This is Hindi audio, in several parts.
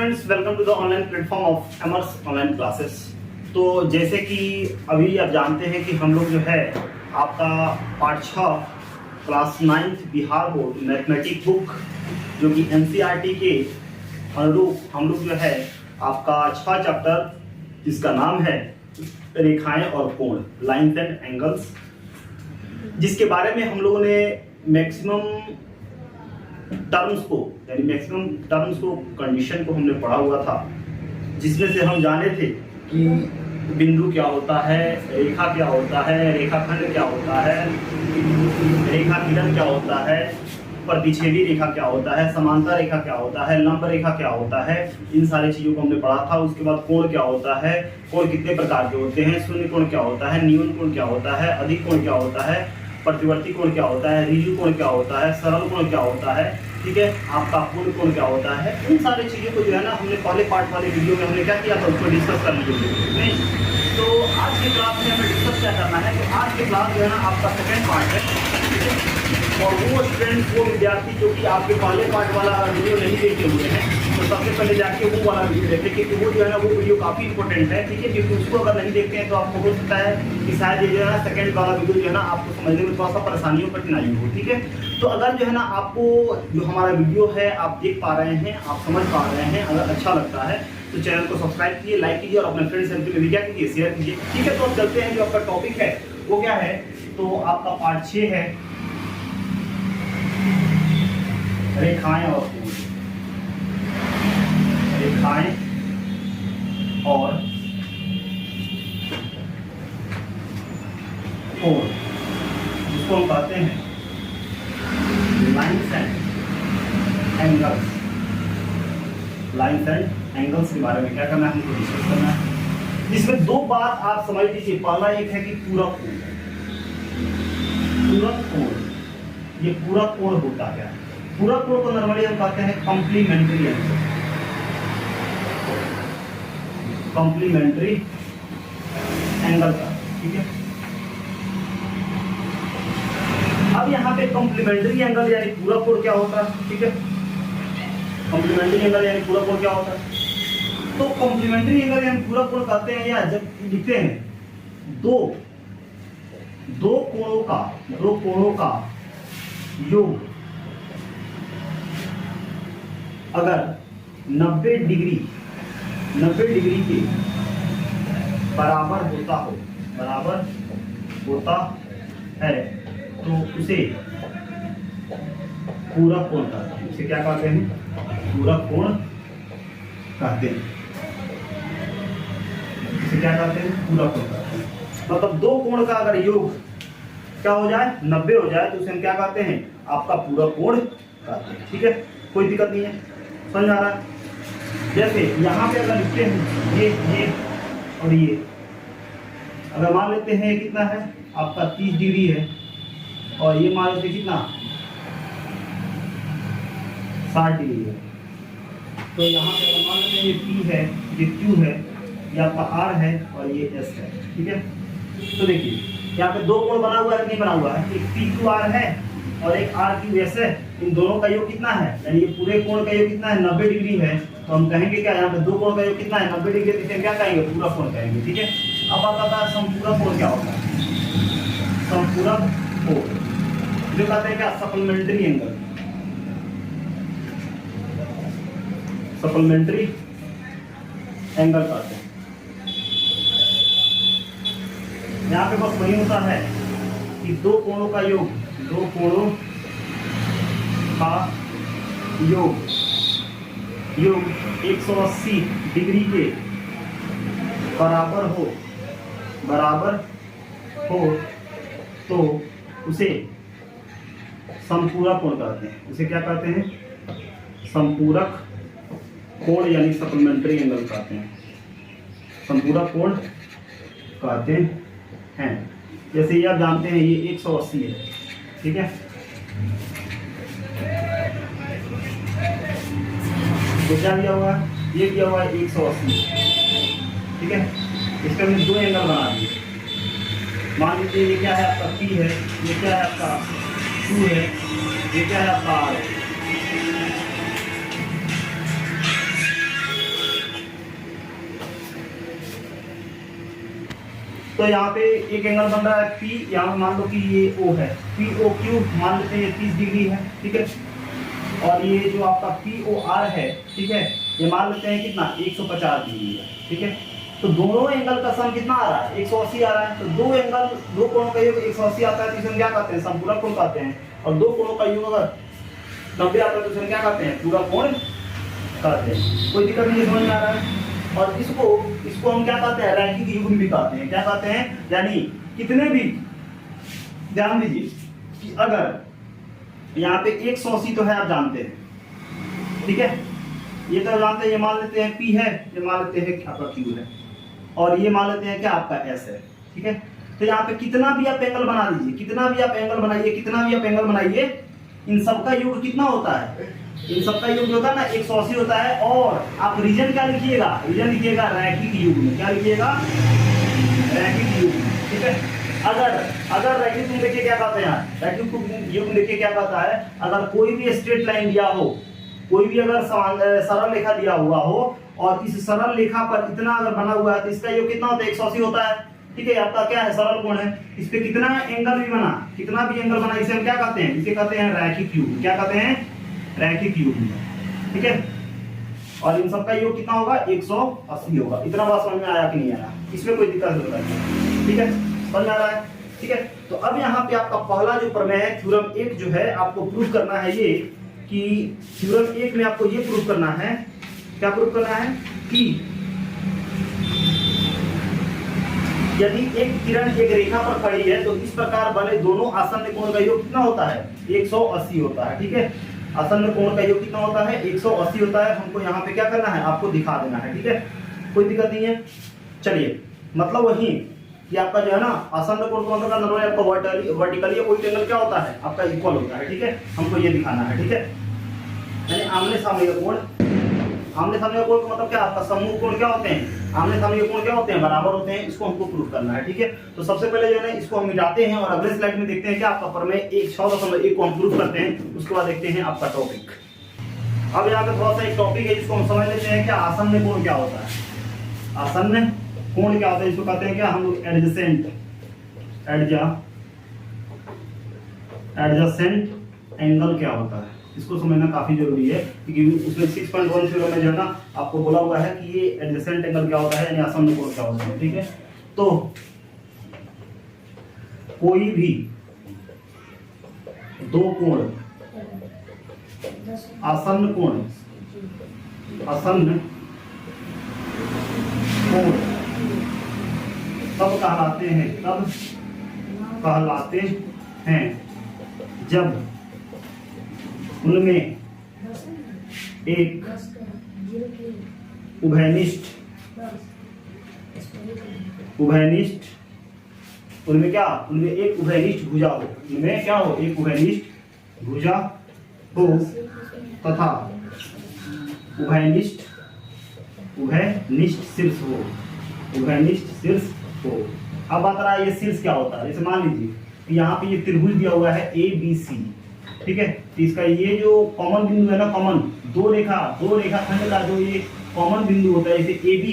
Friends, welcome to the online platform of Emers online classes. तो जैसे कि अभी आप जानते हैं कि हम लोग जो है आपका part 6 class 9th Bihar board mathematics book जो कि एनसीईआरटी के अनुरूप हम लोग जो है आपका 6 चैप्टर जिसका नाम है रेखाएं और कोण, लाइन्स एंड एंगल्स, जिसके बारे में हम लोगों ने मैक्सिमम टर्म्स को कंडीशन को हमने पढ़ा हुआ था, जिसमें से हम जाने थे कि बिंदु क्या होता है, रेखा क्या होता है, रेखाखंड क्या होता है, रेखा किरण क्या होता है, प्रतिच्छेदी रेखा क्या होता है, समांतर रेखा क्या होता है, लंब रेखा क्या होता है। इन सारी चीज़ों को हमने पढ़ा था। उसके बाद कोण क्या होता है, कोण कितने प्रकार के होते हैं, शून्य कोण क्या होता है, न्यून कोण क्या होता है, अधिक कोण क्या होता है, प्रतिवर्ती कोण क्या होता है, ऋजु कोण क्या होता है, सरल कोण क्या होता है, ठीक है, आपका पूर्ण कोण क्या होता है। इन सारी चीज़ों को जो है ना हमने पहले पार्ट वाले वीडियो में हमने क्या किया था, उसको डिस्कस कर लिया। तो आज के क्लास में हमें डिस्कस क्या करना है, तो आज के क्लास जो है ना आपका सेकेंड पार्ट है। और वो स्टूडेंट, वो विद्यार्थी जो कि आपके पहले पार्ट वाला वीडियो नहीं देखे हुए हैं, तो सबसे पहले जाके वो वाला वीडियो देखें, क्योंकि वो जो है ना वो वीडियो काफ़ी इंपॉर्टेंट है, ठीक है। क्योंकि उसको अगर नहीं देखते हैं तो आपको हो सकता है कि शायद ये जो है ना सेकंड वाला वीडियो जो है ना आपको समझने में थोड़ा सा परेशानियों कठिनाई हो, ठीक है। तो अगर जो है ना आपको जो हमारा वीडियो है आप देख पा रहे हैं, आप समझ पा रहे हैं, अगर अच्छा लगता है तो चैनल को सब्सक्राइब कीजिए, लाइक कीजिए और अपने फ्रेंड सर्कल में भी क्या कीजिए, शेयर कीजिए, ठीक है। तो अब चलते हैं, जो आपका टॉपिक है वो क्या है, तो आपका पार्ट 6 है रेखाएं और कोण, रेखाएं और कोण, जिसको हम कहते हैं lines and angles. Lines and angles के बारे में क्या करना है, हमको डिस्कस करना है। इसमें दो बात आप समझ लीजिए। पहला एक है कि पूरक कोण। पूरक कोण, ये पूरक कोण होता क्या है? पूरक कोण को नॉर्मली हम कहते हैं कॉम्प्लीमेंट्री एंगल। कॉम्प्लीमेंट्री एंगल का, ठीक है। अब यहाँ पे कॉम्प्लीमेंट्री एंगल यानी पूरक कोण क्या होता है, ठीक है। कॉम्प्लीमेंट्री एंगल यानी पूरक कोण क्या होता है, तो कॉम्प्लीमेंट्री एंगल यानी पूरक कोण कहते हैं, या जब लिखते हैं दो कोणों का योग अगर 90 डिग्री के बराबर होता है तो उसे पूरक कोण कहते हैं। उसे क्या कहते हैं, पूरक कोण कहते हैं। इसे क्या कहते हैं, पूरक कोण कहते हैं। मतलब दो कोण का अगर योग क्या हो जाए, 90 हो जाए, तो उसे हम क्या कहते हैं, आपका पूरक कोण कहते हैं, ठीक है। कोई दिक्कत नहीं है, समझ आ रहा है। जैसे यहाँ पे अगर लिखते हैं ये और ये, अगर मान लेते हैं ये कितना है, आपका 30 डिग्री है, और ये मान लेते कितना 60 डिग्री है, तो यहाँ पे अगर मान लेते हैं ये P है, ये Q है, ये आपका R है और ये S है, ठीक है। तो देखिए यहाँ पे दो कोण बना हुआ है, नहीं बना हुआ है, एक PQR है और एक RQS है। इन दोनों का योग कितना है, यानी ये पूरे कोण का योग कितना है, 90 डिग्री है। तो हम कहेंगे क्या, यहाँ पे दो कोण का योग कितना है, 90 डिग्री, तो क्या कहेंगे, पूरा कोण कहेंगे, ठीक है। अब आप बता समपूरक कोण क्या होता है, समपूरक कोण जो कहते हैं क्या, सप्लीमेंट्री एंगल। सप्लीमेंट्री एंगल कहते हैं। यहाँ पे बस वही होता है कि दो कोणों का योग 180 डिग्री के बराबर हो तो उसे संपूरक कोण कहते हैं। उसे क्या कहते हैं, संपूरक कोण यानी सप्लीमेंट्री एंगल कहते हैं, संपूरक कोण कहते हैं। जैसे ये आप जानते हैं ये 180 है, ठीक है। तो क्या दिया हुआ है, ये दिया हुआ है 180, ठीक है। इसके हमने दो एंगल बना दिए। मान लीजिए ये क्या है आपका P है, ये क्या है आपका Q है, ये क्या है आपका R है। तो यहाँ पे एक एंगल बन रहा है P, यहाँ मान लो कि ये O है, POQ मान लेते हैं 30 डिग्री है, ठीक है। और ये जो आपका POR है, ठीक है, ये मान लेते हैं कितना 150 डिग्री है, ठीक है। तो दोनों एंगल का सम कितना आ रहा है 180 आ रहा है। तो दो एंगल, दो कोणों का योग 180 आता है तो इसे हम क्या कहते हैं समपूरक कोण कहते हैं। और दो कोणों का योग अगर 90 आता है तो इसे क्या कहते हैं पूरक कोण कहते हैं। कोई दिक्कत नहीं समझ में आ रहा है। और इसको हम क्या कहते हैं रैखिक युग्म भी कहते हैं। क्या कहते हैं, यानी कितने भी, ध्यान दीजिए कि अगर यहाँ पे 180 तो है आप जानते हैं, ठीक है, ये तो जानते हैं, ये मान लेते हैं P है, ये मान लेते हैं आपका Q है, और ये मान लेते हैं क्या आपका S है, ठीक है। तो यहाँ पे कितना भी आप एंगल बना लीजिए, कितना भी आप एंगल बनाइए, कितना भी आप एंगल बनाइए, इन सबका योग कितना होता है, इन सबका योग होता है ना 180 होता है। और आप रीजन क्या लिखिएगा, रीजन लिखिएगा रैखिक युग्म। क्या लिखिएगा, रैखिक युग्म, ठीक है। अगर रैखिक युग्म देखिए क्या कहते हैं, रैखिक युग्म देखिए क्या कहता है, अगर कोई भी स्ट्रेट लाइन दिया हो, कोई भी अगर सरल रेखा दिया हुआ हो और इस सरल रेखा पर इतना अगर बना हुआ है तो इसका योग कितना होता है 180 होता है, ठीक है। आपका क्या है सरल कोण है, इस पे कितना एंगल भी बना, कितना भी एंगल बना, इसे हम क्या कहते हैं, इसे कहते हैं रैखिक युग्म। क्या कहते हैं, रैखिक युग्म, ठीक है। और इन सबका योग कितना होगा 180 होगा। इतना बात समझ में आया कि नहीं आया, इसमें कोई दिक्कत नहीं, ठीक है, समझ आ रहा है, ठीक है। तो अब यहाँ पे आपका पहला जो प्रमेय है थ्योरम 1 जो है आपको प्रूव करना है ये कि थ्योरम 1 में आपको ये प्रूव करना है, क्या प्रूव करना है कि यदि एक किरण एक रेखा पर खड़ी है तो इस प्रकार बने दोनों आसन्न कोण का योग कितना होता है 180 होता है, ठीक है। आसन्न कोण का योग कितना होता है 180 होता है। हमको यहाँ पे क्या करना है, आपको दिखा देना है, ठीक है, कोई दिक्कत नहीं है। चलिए, मतलब वही कि आपका जो है ना आसन्न कोण का मतलब नॉर्मली आपका वर्टिकली कोई एंगल क्या होता है आपका इक्वल होता है, ठीक है। हमको ये दिखाना है, ठीक है, यानी आमने सामने का कोण, आमने सामने का कोण का मतलब क्या आपका समूह कोण क्या होते हैं, आमने सामने के कोण क्या होते हैं बराबर होते हैं। इसको हमको प्रूव करना है, ठीक है। तो सबसे पहले जो है ना इसको हम मिटाते हैं और अगले स्लाइड में देखते हैं क्या आपका प्रमेय 6.1 को हम प्रूव करते हैं। उसके बाद देखते हैं आपका टॉपिक। अब यहाँ पे थोड़ा सा एक टॉपिक है जिसको हम समझ लेते हैं, क्या आसन्न कोण क्या होता है। आसन्न कोण क्या होता है, इसको कहते हैं क्या हम लोग एडजेसेंट, एडजेसेंट एंगल क्या होता है, इसको समझना काफी जरूरी है क्योंकि उसमें 6.1 थ्योरम में जो है ना आपको बोला हुआ है कि ये एडजेसेंट एंगल क्या होता है यानी आसन्न कोण क्या होता है, ठीक है। तो कोई भी दो कोण आसन्न कोण तब कहलाते हैं जब उनमें एक उभयनिष्ठ उनमें क्या, उनमें एक उभयनिष्ठ भुजा हो, उनमें क्या हो, एक उभयनिष्ठ भुजा हो तथा उभयनिष्ठ शीर्ष हो, उभयनिष्ठ शीर्ष हो। अब बात रहा है ये शीर्ष क्या होता है। जैसे मान लीजिए कि यहाँ पे ये त्रिभुज दिया हुआ है ABC, ठीक है। तो इसका ये जो कॉमन बिंदु है ना, कॉमन दो रेखा खंड का जो ये कॉमन बिंदु होता है, जैसे AB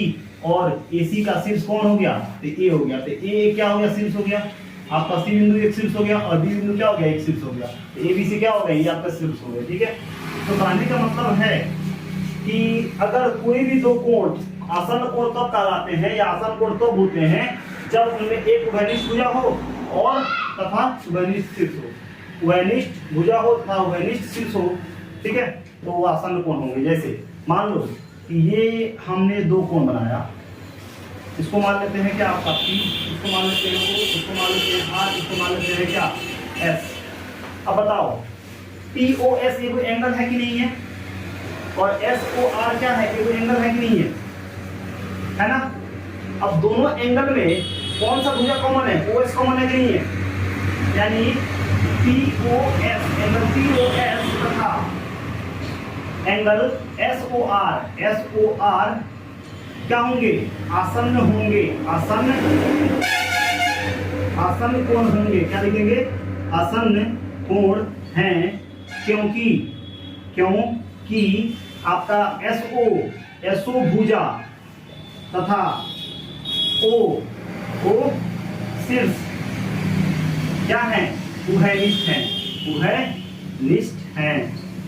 और AC का शीर्ष कौन हो गया, तो A हो गया। तो A क्या हो गया, शीर्ष हो गया। आपका C बिंदु एक शीर्ष हो गया और B बिंदु क्या हो गया, एक शीर्ष हो गया। तो ABC क्या हो गया, ये आपका शीर्ष हो गया, ठीक है। तो कहने का मतलब है कि अगर कोई भी दो कोण आसन्न कोण कब कहलाते हैं या आसन्न कोण कब होते हैं, जब उनमें एक उभयनिष्ठ भुजा हो और तथा उभयनिष्ठ शीर्ष हो, उभयनिष्ठ भुजा हो तथा उभयनिष्ठ शीर्ष हो, ठीक है। तो वो आसन्न कोण होंगे। जैसे मान लो कि ये हमने दो कोण बनाया, इसको मान लेते हैं क्या आपका P, इसको मान लेते हैं O, इसको मान लेते हैं R, इसको मान लेते हैं क्या S। अब बताओ POS ये कोई एंगल है कि नहीं है, और SOR क्या है, ये कोई एंगल है कि नहीं है ना। अब दोनों एंगल में कौन सा भुजा कॉमन है, OS कॉमन है कि नहीं है, यानी POS एंगल POS तथा एंगल SOR क्या होंगे, आसन्न होंगे, आसन्न कोण होंगे। क्या लिखेंगे, आसन्न कोण हैं, क्योंकि आपका SO भुजा तथा O शीर्ष क्या है, उभयनिष्ठ है, उभयनिष्ठ है।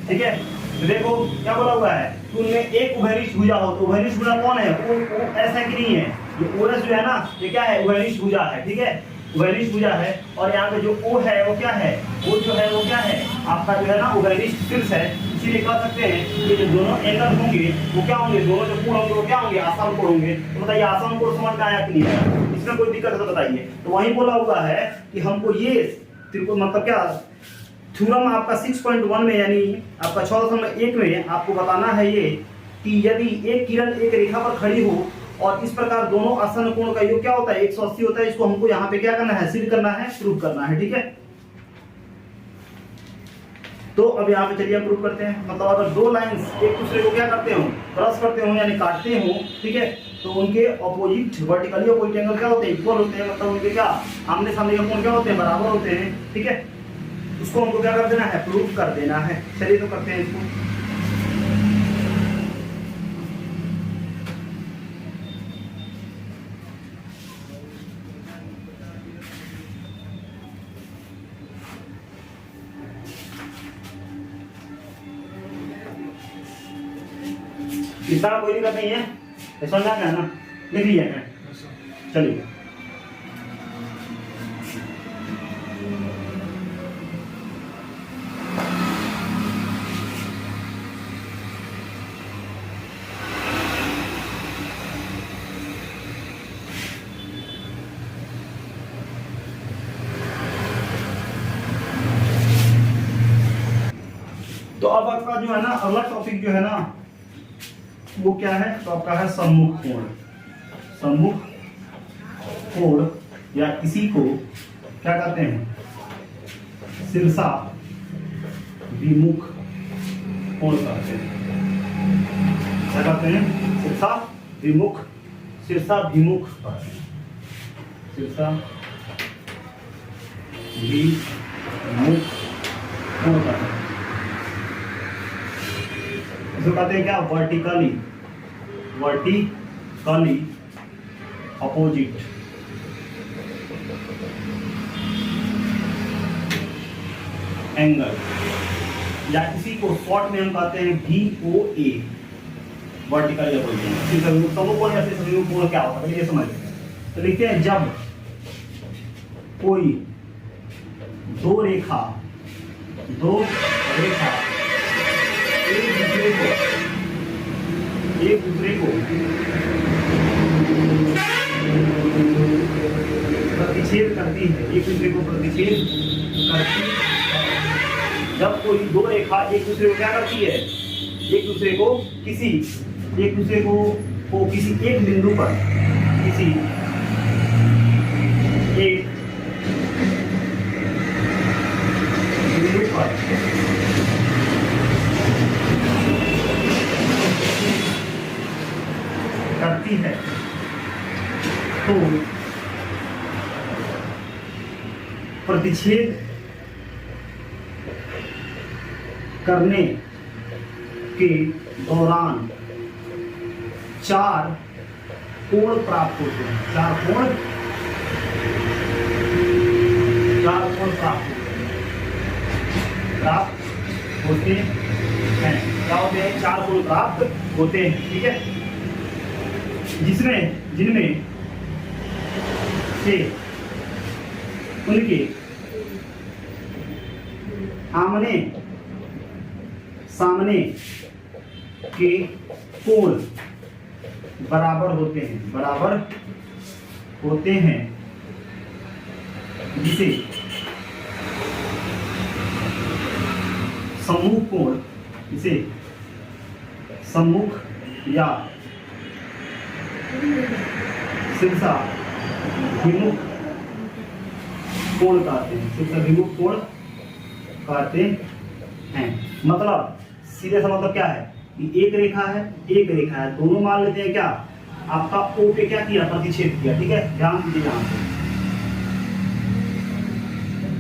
ठीक है, तो देखो क्या बोला हुआ है कि उनमें एक उभयनिष्ठ भुजा हो, तो उभयनिष्ठ भुजा कौन है, वो ऐसा कि नहीं है, ये ओरस जो है ना ये क्या है, उभयनिष्ठ भुजा है। ठीक है, उभयनिष्ठ भुजा है, और यहाँ पे जो ओ है वो क्या है, वो जो है वो क्या है आपका जो है ना उभयनिष्ठ शीर्ष है। इसीलिए कह सकते हैं कि जो दोनों एंगल होंगे वो क्या होंगे, दोनों जो कोण होंगे वो क्या होंगे, आसन कोण होंगे। तो बताइए आसन कोण समझ में आया कि नहीं आया, इसमें कोई दिक्कत है तो बताइए। तो वही बोला हुआ है कि हमको ये त्रिकोण मतलब क्या थ्योरम आपका 6.1 में यानी आपका 6.1 में आपको बताना है ये कि यदि एक किरण एक रेखा पर खड़ी हो और इस प्रकार दोनों आसन कोण का योग क्या होता है 180 होता है, इसको हमको यहाँ पे क्या करना है, सिद्ध करना है, प्रूव करना है। ठीक है, तो अब यहाँ पे चलिए प्रूव करते हैं। मतलब अगर दो लाइंस एक दूसरे को क्या करते हो, क्रॉस करते हो यानी काटते हो, ठीक है, तो उनके अपोजिट वर्टिकली अपोजिट एंगल क्या होते हैं, इक्वल होते हैं, मतलब उनके क्या आमने सामने के कोण क्या होते हैं, बराबर होते हैं। ठीक है, उसको हमको क्या कर देना है, प्रूव कर देना है। चलिए तो करते हैं इसको। इसका कोई दिक्कत नहीं है, ऐसा ना कहना, लिख लिया है। चलिए तो अब आपका जो है ना अगला टॉपिक जो है ना वो क्या है, तो आपका है सम्मुख कोण। सम्मुख कोण या इसी को क्या कहते हैं, शीर्षा विमुख कोण कहते हैं। क्या कहते हैं, शीर्षा विमुख, शीर्षा विमुख कहते हैं, शीर्षा विमुख कोण कहते हैं। इसको कहते हैं क्या, वर्टिकली, वर्टिकली अपोजिट एंगल, या इसी को शॉर्ट में हम कहते हैं VOA, वर्टिकली अपोजिट। समूह कोण या समूह कोण क्या होता है ये समझ लेते हैं। तो लिखते हैं जब कोई दो रेखा एक दूसरे को प्रतिच्छेद करती है, एक दूसरे को प्रतिच्छेद करती है। जब कोई दो रेखा एक दूसरे को क्या करती है, एक दूसरे को किसी एक बिंदु पर, किसी एक बिंदु पर करती है, तो प्रतिच्छेद करने के दौरान चार कोण प्राप्त होते हैं, चार कोण प्राप्त होते हैं। क्या होते हैं, चार कोण प्राप्त होते हैं। ठीक है, जिनमें से उनके आमने सामने के कोण बराबर होते हैं, जिसे सम्मुख या शीर्षा विमुख कोण कहते हैं, शीर्षा विमुख कोण कहते हैं। मतलब सीधे सा मतलब क्या है कि एक रेखा है, दोनों मान लेते हैं क्या, आपका O पे क्या किया, प्रतिच्छेद किया। ठीक है, ध्यान दीजिए यहाँ पे,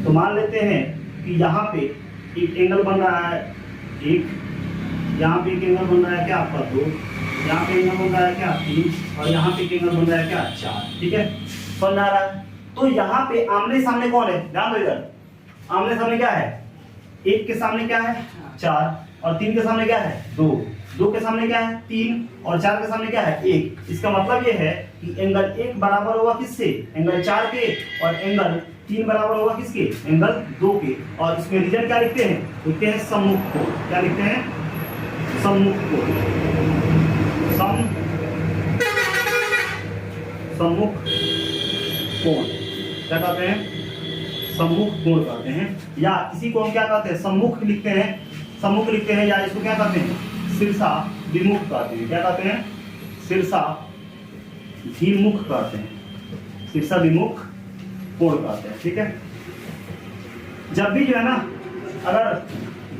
तो मान लेते हैं कि यहाँ पे एक एंगल बन रहा है, एक यहाँ पे एक एंगल बन रहा है क्या आपका 2, यहाँ पे एंगल बन रहा है क्या 3, और यहाँ पे एक एंगल बन रहा है क्या 4। ठीक है, बन रहा है। तो यहाँ पे आमने सामने कौन है, ध्यान दो इधर, आमने सामने क्या है, 1 के सामने क्या है 4 और 3 के सामने क्या है 2, 2 के सामने क्या है 3 और 4 के सामने क्या है 1। इसका मतलब ये है कि एंगल 1 बराबर होगा किससे, एंगल 4 के, और एंगल 3 बराबर होगा किसके, एंगल 2 के। और इसमें रीजन क्या लिखते हैं, लिखते हैं सम्मुख कोण। क्या लिखते हैं, सम्मुख कोण, सम्मुख कोण क्या कहते हैं, सम्मुख कोण कहते हैं, या किसी को हम क्या कहते हैं, सम्मुख लिखते हैं, सम्मुख लिखते हैं, या इसको क्या कहते हैं, शीर्षा विमुख कहते हैं। क्या कहते हैं, शीर्षा विमुख कहते हैं, शीर्षा विमुख कोण कहते हैं। ठीक है, जब भी जो है ना, अगर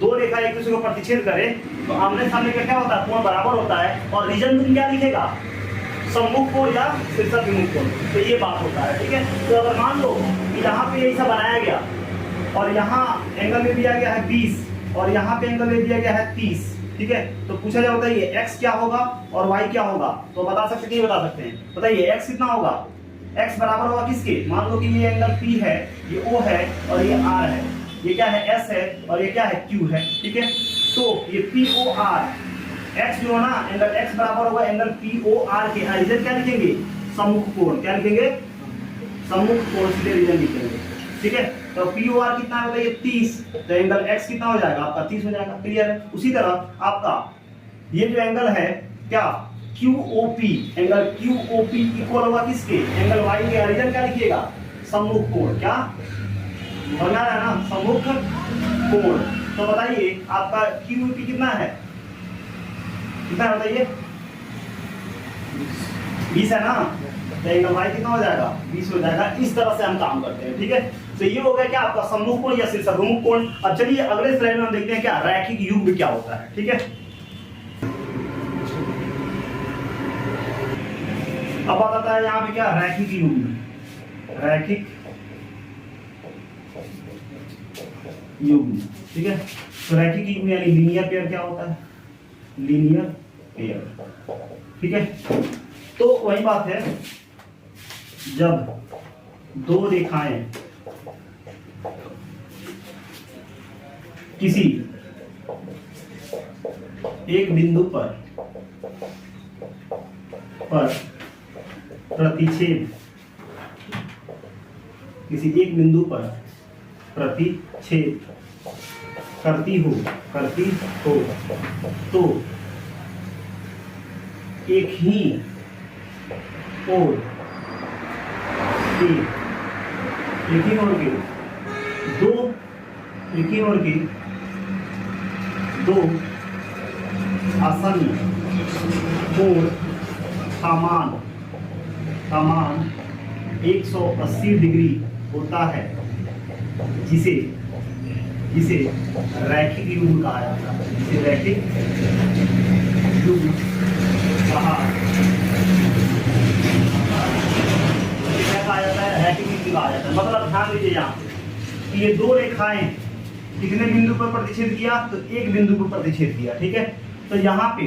दो रेखा एक दूसरे को प्रतिच्छेद करे तो आमने सामने का क्या होता है, कोण बराबर होता है, और रीजन तुम क्या लिखेगा, सम्मुख कोण या शीर्षा विमुख कोण। तो ये बात होता है। ठीक है, तो अगर मान लो कि यहाँ पे ऐसा बनाया गया और यहाँ एंगल में दिया गया है 20 और यहाँ पे एंगल में दिया गया है 30, ठीक है, तो पूछा जाता है ये x क्या होगा और y क्या होगा, तो बता सकते हैं, बता सकते हैं, बताइए x कितना होगा, x बराबर होगा किसके, मान लो कि ये एंगल P है, ये O है और ये R है, ये क्या है S है और ये क्या है Q है। ठीक है, तो ये POR x जो है ना, एंगल x बराबर होगा एंगल POR के, रीजन क्या लिखेंगे, सम्मुख कोण। क्या लिखेंगे, सम्मुख कोण, सीधे रीजन लिखेंगे। ठीक है, तो POR कितना होता है, ये 30, तो एंगल x कितना हो जाएगा आपका 30 हो जाएगा। क्लियर है। उसी तरह आपका ये जो एंगल है क्या, QOP, एंगल QOP इक्वल होगा किसके, एंगल y के, रीजन क्या लिखिएगा, सम्मुख कोण। क्या बना है ना, सम्मुख कोण। तो बताइए आपका QOP कितना है, कितना बताइए, 20 है ना, तो एंगल y कितना हो जाएगा, 20 हो जाएगा। इस तरह से हम काम करते हैं। ठीक है, तो ये हो गया क्या आपका सम्मुख कोण या शीर्षा विमुख कोण। अब चलिए अगले स्लाइड में हम देखते हैं क्या रैखिक युग्म क्या होता है। ठीक है, अब आता है यहाँ पे क्या, रैखिक युग्म, रैखिक युग्म। ठीक है, तो रैखिक युग्म यानी लीनियर पेयर क्या होता है, लीनियर पेयर। ठीक है, तो वही बात है, जब दो रेखाएं किसी एक बिंदु पर प्रतिच्छेद, किसी एक बिंदु पर प्रतिच्छेद करती हो तो एक ही ओर के दो आसन्न कोण समान 180 डिग्री होता है, जिसे रैखिक युग्म कहा जाता है, जिसे रैखिक युग्म कहा जाता है, रैखिक युग्म कहा जाता है। मतलब ध्यान दीजिए यहाँ पे कि ये दो रेखाएं कितने बिंदु पर प्रतिच्छेद किया, तो एक बिंदु पर प्रतिच्छेद किया। ठीक है, तो यहाँ पे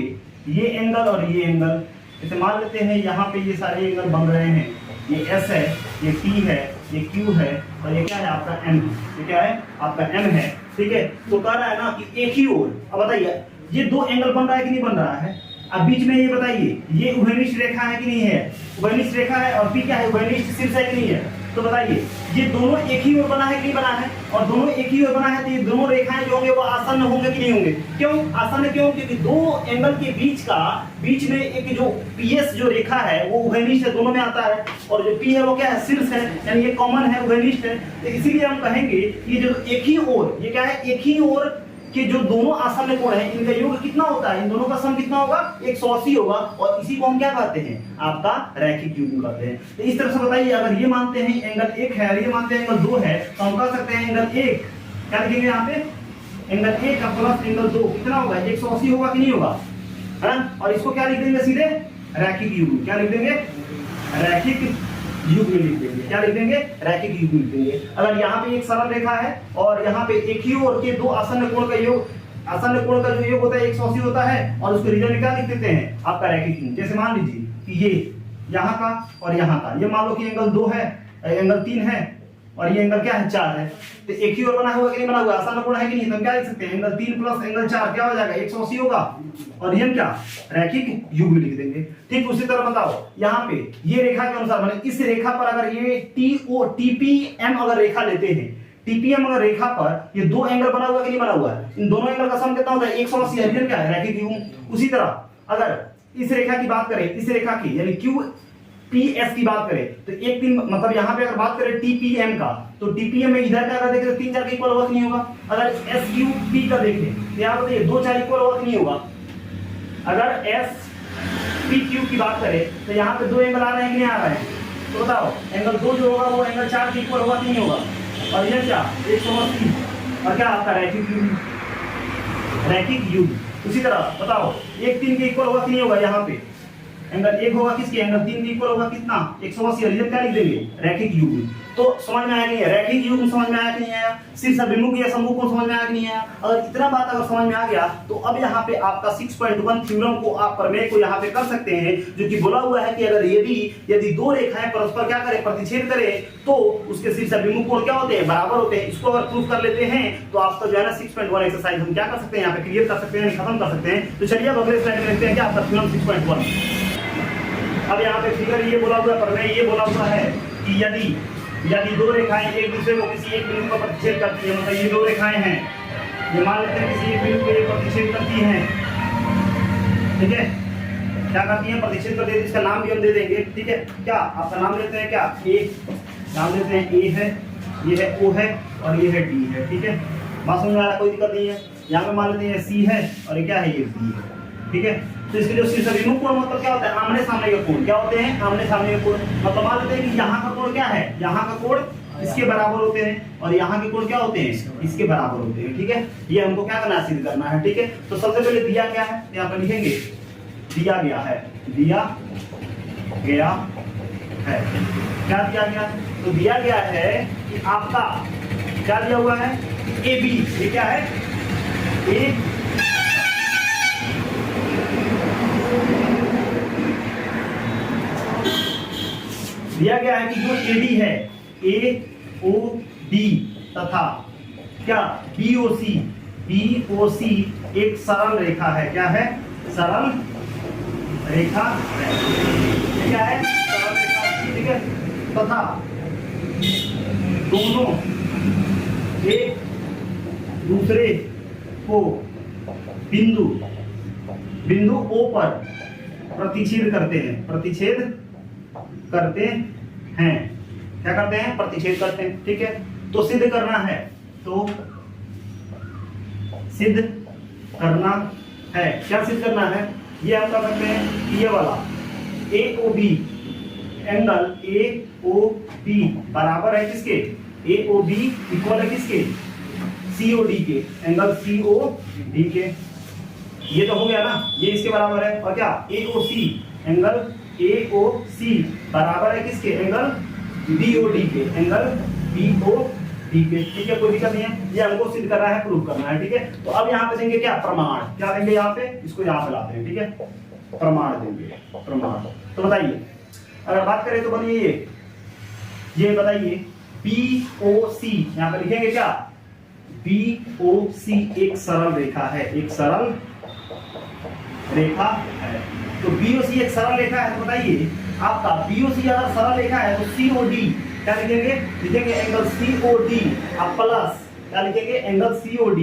ये एंगल और ये एंगल, जैसे मान लेते हैं यहाँ पे ये सारे एंगल बन रहे हैं, ये S है, ये T है, ये Q है और ये क्या है आपका M, ये क्या है आपका M है। ठीक है, तो कह रहा है ना कि एक ही ओर, अब बताइए ये दो एंगल बन रहा है कि नहीं बन रहा है, अब बीच में ये बताइए ये उभयनिष्ठ रेखा है कि नहीं है, उभयनिष्ठ रेखा है, और P क्या है, उभयनिष्ठ शीर्ष है कि नहीं है। तो बताइए ये दोनों एक ही ओर बना है कि नहीं बना है, और दोनों एक ही ओर बना है तो ये दोनों रेखाएं जो होंगे वो आसन्न होंगे कि नहीं होंगे। क्यों आसन्न, क्यों, क्योंकि दो एंगल के बीच में एक जो PS जो रेखा है वो उभयनिष्ठ है, दोनों में आता है, और जो P है वो क्या है, शीर्ष है, यानी ये कॉमन है, उभयनिष्ठ है। तो इसीलिए हम कहेंगे ये जो एक ही ओर, ये क्या है, एक ही ओर कि जो दोनों आसन्न कोण है इनका योग कितना होता है, इन दोनों का सम कितना होगा, 180 होगा, और इसी को हम क्या कहते हैं, आपका रैखिक युग्म कहते हैं। तो इस तरह से बताइए, अगर ये मानते हैं एंगल 1 है और ये मानते हैं एंगल 2 है, तो हम कह सकते हैं एंगल 1 क्या लिखेंगे यहाँ पे, एंगल 1 का प्लस एंगल 2 कितना होगा, 180 होगा कि नहीं होगा, है ना। और इसको क्या लिख देंगे, सीधे रैखिक युग्म। क्या लिख देंगे, रैखिक युग्म लिख देंगे। क्या लिख देंगे, रैखिक युग्म लिख देंगे। अगर यहाँ पे एक सरल रेखा है और यहाँ पे एक ही ओर के दो आसन्न कोण का योग, आसन्न कोण का जो योग होता है 180 होता है, और उसको रीजन में क्या लिख देते हैं, आपका रैखिक युग्म। जैसे मान लीजिए कि ये यहाँ का और यहाँ का, ये मान लो कि एंगल 2 है, एंगल 3 है और ये एंगल क्या है 4 है, तो एक ही और बना हुआ कि नहीं बना हुआ, आसान कोण है कि नहीं, तो हम क्या लिख सकते हैं एंगल 3 प्लस एंगल 4 क्या हो जाएगा 180 होगा, और ये क्या रैखिक युग्म लिख देंगे। ठीक उसी तरह बताओ यहाँ पे ये रेखा के अनुसार माने इस रेखा पर अगर ये टीपीएम अगर रेखा लेते हैं, टीपीएम अगर रेखा पर ये दो एंगल बना हुआ कि नहीं बना हुआ है, इन दोनों एंगल का सम कितना होता है 180, रीजन क्या है रैखिक युग्म। उसी तरह अगर इस रेखा की बात करें, इस रेखा की यानी क्यू पीएस की बात करें तो एक तीन मतलब यहाँ पे अगर बात करें टीपीएम का, तो टीपीएम में इधर का अगर देखें तो 3 4 के इक्वल होगा कि नहीं होगा। अगर एसक्यूपी का देखें तो यहाँ बताइए 2 4 इक्वल होगा कि नहीं होगा। अगर एसपीक्यू की बात करें तो यहाँ पे दो एंगल आ रहे हैं कि नहीं आ रहे हैं, तो बताओ एंगल 2 जो होगा वो एंगल 4 के इक्वल होगा कि नहीं होगा, और यह क्या 180 और क्या आपका रैखिक युग्म। उसी तरह बताओ 1 3 के इक्वल होगा कि नहीं होगा, यहाँ पे एंगल 1 होगा किसके एंगल 3 के इक्वल होगा कितना 180, रीजन क्या लिख देंगे रैखिक युग्म। तो समझ में आया नहीं है रैखिक युग्म, समझ में आया कि नहीं आया, शीर्ष अभिमुख या समूह को समझ में आया कि नहीं आया। अगर इतना बात अगर समझ में आ गया तो अब यहाँ पे आपका 6.1 थ्योरम को आप प्रमेय को यहाँ पे कर सकते हैं, जो कि बोला हुआ है कि अगर यदि दो रेखाएं परस्पर क्या करें प्रतिच्छेद करें तो उसके शीर्ष अभिमुख कोण क्या होते हैं बराबर होते हैं। इसको अगर प्रूफ कर लेते हैं तो आपका जो है ना 6.1 एक्सरसाइज हम क्या कर सकते हैं यहाँ पे क्लियर कर सकते हैं, खत्म कर सकते हैं। तो चलिए अब अगले स्लाइड में देखते हैं क्या आपका थ्योरम 6.1। अब यहाँ पे फिगर ये बोला हुआ प्रमेय ये बोला हुआ है कि यदि दो रेखाएं एक दूसरे को किसी एक बिंदु पर प्रतिच्छेद करती है, मतलब ये दो रेखाएं हैं, ये मान लेते हैं किसी एक बिंदु पे प्रतिच्छेद करती हैं, ठीक है क्या करती हैं प्रतिच्छेद करती है, इसका नाम भी हम दे देंगे, ठीक है क्या आपका नाम लेते हैं क्या ए, नाम लेते हैं ए है, ये है ओ है और ये है डी है, ठीक है बात समझ में आ रहा कोई दिक्कत नहीं है। यहाँ पे मान लेते हैं सी है और ये क्या है ये बी है, ठीक है। तो इसके जो शीर्ष अभिमुख कोण मतलब क्या होता है आमने सामने के कोण, क्या होते हैं आमने सामने के कोण। मतलब मान लेते हैं कि यहाँ का कोण क्या है, यहाँ का कोण इसके बराबर होते हैं और यहाँ के कोण क्या होते हैं इसके बराबर होते हैं, ठीक है। ये हमको क्या करना है सिद्ध करना है, ठीक है। तो सबसे पहले दिया क्या है यहाँ पर लिखेंगे, दिया गया है क्या दिया गया, तो दिया गया है कि आपका क्या दिया हुआ है ए बी, ये क्या है ए दिया गया है कि जो एडी है AOD तथा क्या BOC एक सरल रेखा है, क्या है सरल रेखा है, क्या है सरल रेखा, ठीक है। तथा दोनों एक दूसरे को बिंदु O पर प्रतिच्छेद करते हैं, क्या करते हैं प्रतिच्छेद करते हैं, ठीक है। तो सिद्ध करना है, तो सिद्ध करना है, क्या सिद्ध करना है ये आप कर सकते हैं ये वाला AOB एंगल AOB बराबर है किसके AOB इक्वल है किसके COD के, एंगल COD के, ये तो हो गया ना, ये इसके बराबर है। और क्या AOC एंगल AOC बराबर है किसके एंगल BOD के, एंगल BOD के, ठीक है कोई दिक्कत नहीं है। ये हमको सिद्ध करना है प्रूव करना है, ठीक है। तो अब यहाँ पे देंगे क्या प्रमाण, क्या देंगे यहाँ पे, इसको यहाँ पे लाते हैं, ठीक है प्रमाण देंगे प्रमाण। तो बताइए अगर बात करें तो बनिए ये बताइए BOC यहाँ पे लिखेंगे क्या BOC एक सरल रेखा है, एक सरल रेखा है। तो BOC एक सरल रेखा है, तो बताइए आपका BOC अगर सरल रेखा है तो COD क्या लिखेंगे, लिखेंगे एंगल COD आप प्लस क्या लिखेंगे एंगल COD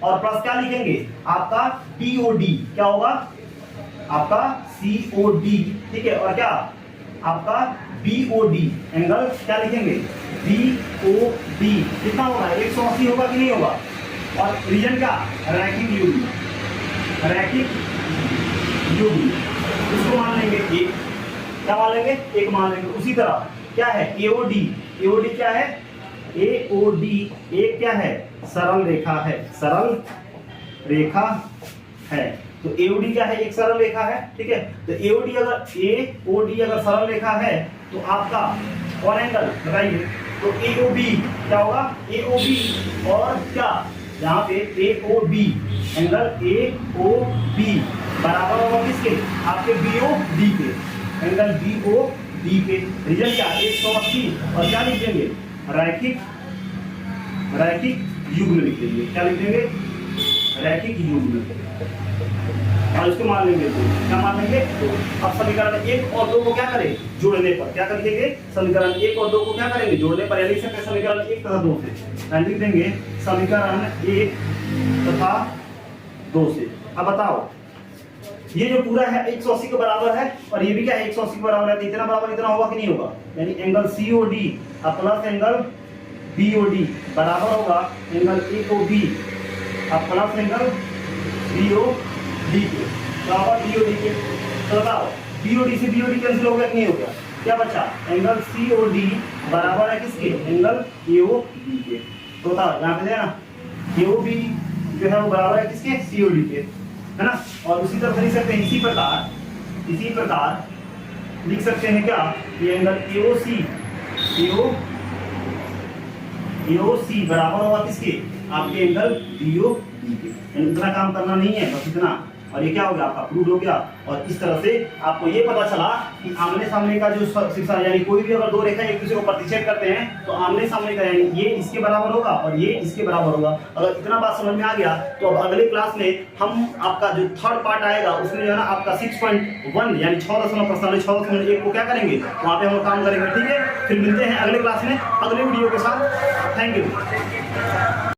और प्लस क्या लिखेंगे आपका BOD, क्या होगा आपका COD, ठीक है। और क्या आपका BOD एंगल क्या लिखेंगे BOD कितना होगा 180 होगा कि नहीं होगा। और रीजन क्या रैखिक युग्म, रैखिक युग्म इसको मान लेंगे एक, क्या मान लेंगे एक मान लेंगे। उसी तरह क्या है AOD, AOD क्या है AOD एक क्या है सरल रेखा है, सरल रेखा है। तो AOD क्या है एक सरल रेखा है, ठीक है। तो AOD अगर सरल रेखा है तो आपका कौन एंगल बताइए, तो AOB क्या होगा AOB और क्या यहाँ पे AOB एंगल AOB बराबर होगा किसके आपके BOD के, एंगल BOD डी के। रीजन क्या 180 और क्या लिख देंगे रैखिक युग्म लिख देंगे। क्या लिख देंगे रैखिक युग्म और इसको मान लेंगे तो क्या मान लेंगे तो। अब समीकरण 1 और 2 को क्या करें जोड़ने पर क्या कर देंगे समीकरण 1 और 2 को क्या करेंगे जोड़ने पर लिख सकते हैं समीकरण 1 तथा 2 से लिख देंगे समीकरण 1 तथा 2 से। अब बताओ ये जो पूरा है 180 के बराबर है और ये भी क्या है 180 के बराबर है तो इतना बराबर इतना होगा कि नहीं होगा यानी angle COD plus angle BOD बराबर होगा angle AOB plus angle BOD के बराबर BOD के। तो बताओ BOD से BOD कैंसिल हो गया कि नहीं हो गया क्या बचा एंगल COD बराबर है किसके एंगल AOB के। तो बताओ यहाँ पे ना AOB जो है वो बराबर है किसके COD के है ना। और उसी तरह लिख सकते हैं इसी प्रकार लिख सकते हैं क्या ये एंगल AOC बराबर होगा किसके आपके एंगल BOD के। इतना काम करना नहीं है बस इतना और ये क्या हो गया आपका प्रूव हो गया। और इस तरह से आपको ये पता चला कि आमने सामने का जो शिक्षा यानी कोई भी अगर दो रेखा एक दूसरे को प्रतिच्छेद करते हैं तो आमने सामने का यानी ये इसके बराबर होगा और ये इसके बराबर होगा। अगर इतना बात समझ में आ गया तो अब अगले क्लास में हम आपका जो थर्ड पार्ट आएगा उसमें जो है ना आपका 6.1 यानी 6.1 को क्या करेंगे वहाँ पे हम काम करेंगे। ठीक है फिर मिलते हैं अगले क्लास में अगले वीडियो के साथ। Thank you.